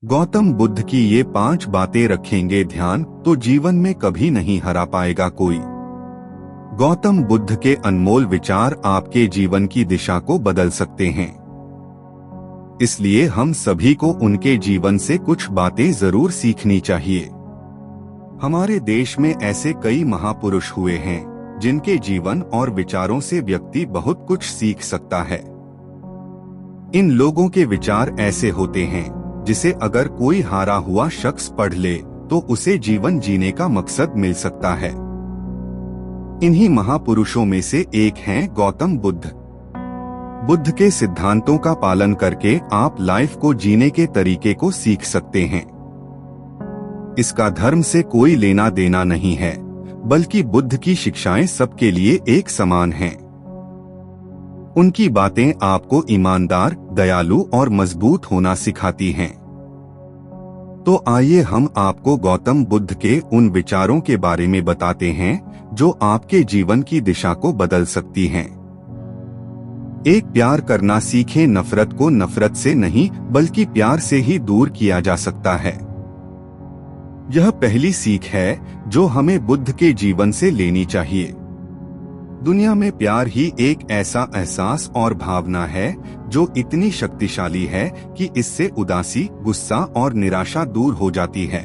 गौतम बुद्ध की ये 5 बातें रखेंगे ध्यान तो जीवन में कभी नहीं हरा पाएगा कोई। गौतम बुद्ध के अनमोल विचार आपके जीवन की दिशा को बदल सकते हैं। इसलिए हम सभी को उनके जीवन से कुछ बातें जरूर सीखनी चाहिए। हमारे देश में ऐसे कई महापुरुष हुए हैं जिनके जीवन और विचारों से व्यक्ति बहुत कुछ सीख सकता है। इन लोगों के विचार ऐसे होते हैं जिसे अगर कोई हारा हुआ शख्स पढ़ ले तो उसे जीवन जीने का मकसद मिल सकता है। इन्हीं महापुरुषों में से एक हैं गौतम बुद्ध। बुद्ध के सिद्धांतों का पालन करके आप लाइफ को जीने के तरीके को सीख सकते हैं। इसका धर्म से कोई लेना देना नहीं है, बल्कि बुद्ध की शिक्षाएं सबके लिए एक समान हैं। उनकी बातें आपको ईमानदार, दयालु और मजबूत होना सिखाती हैं। तो आइए हम आपको गौतम बुद्ध के उन विचारों के बारे में बताते हैं जो आपके जीवन की दिशा को बदल सकती हैं। एक, प्यार करना सीखें। नफरत को नफरत से नहीं बल्कि प्यार से ही दूर किया जा सकता है। यह पहली सीख है जो हमें बुद्ध के जीवन से लेनी चाहिए। दुनिया में प्यार ही एक ऐसा एहसास और भावना है जो इतनी शक्तिशाली है कि इससे उदासी, गुस्सा और निराशा दूर हो जाती है।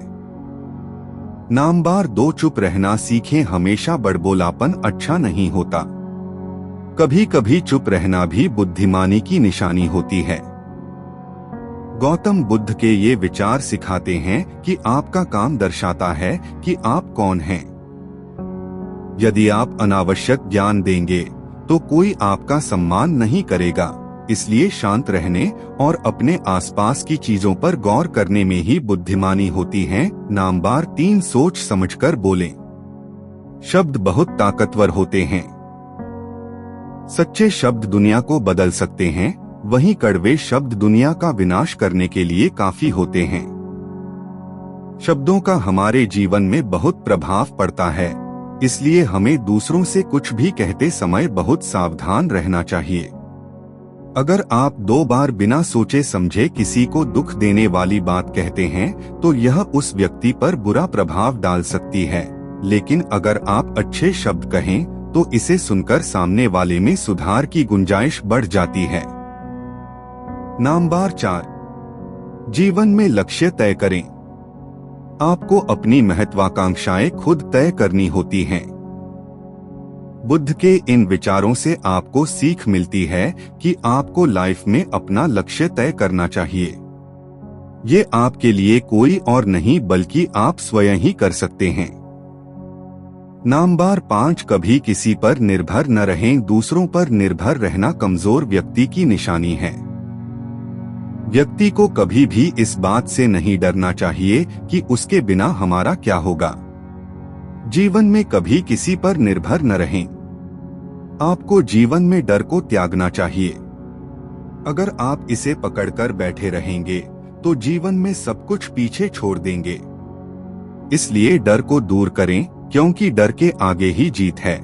नंबर 2, चुप रहना सीखें। हमेशा बड़बोलापन अच्छा नहीं होता। कभी कभी चुप रहना भी बुद्धिमानी की निशानी होती है। गौतम बुद्ध के ये विचार सिखाते हैं कि आपका काम दर्शाता है कि आप कौन हैं। यदि आप अनावश्यक ज्ञान देंगे तो कोई आपका सम्मान नहीं करेगा। इसलिए शांत रहने और अपने आसपास की चीजों पर गौर करने में ही बुद्धिमानी होती है। नंबर 3, सोच समझकर बोलें। शब्द बहुत ताकतवर होते हैं। सच्चे शब्द दुनिया को बदल सकते हैं, वहीं कड़वे शब्द दुनिया का विनाश करने के लिए काफी होते हैं। शब्दों का हमारे जीवन में बहुत प्रभाव पड़ता है, इसलिए हमें दूसरों से कुछ भी कहते समय बहुत सावधान रहना चाहिए। अगर आप 2 बार बिना सोचे समझे किसी को दुख देने वाली बात कहते हैं तो यह उस व्यक्ति पर बुरा प्रभाव डाल सकती है, लेकिन अगर आप अच्छे शब्द कहें तो इसे सुनकर सामने वाले में सुधार की गुंजाइश बढ़ जाती है। नंबर 4, जीवन में लक्ष्य तय करें। आपको अपनी महत्वाकांक्षाएं खुद तय करनी होती हैं। बुद्ध के इन विचारों से आपको सीख मिलती है कि आपको लाइफ में अपना लक्ष्य तय करना चाहिए। ये आपके लिए कोई और नहीं बल्कि आप स्वयं ही कर सकते हैं। नंबर 5, कभी किसी पर निर्भर न रहें। दूसरों पर निर्भर रहना कमजोर व्यक्ति की निशानी है। व्यक्ति को कभी भी इस बात से नहीं डरना चाहिए कि उसके बिना हमारा क्या होगा। जीवन में कभी किसी पर निर्भर न रहें। आपको जीवन में डर को त्यागना चाहिए। अगर आप इसे पकड़कर बैठे रहेंगे तो जीवन में सब कुछ पीछे छोड़ देंगे। इसलिए डर को दूर करें, क्योंकि डर के आगे ही जीत है।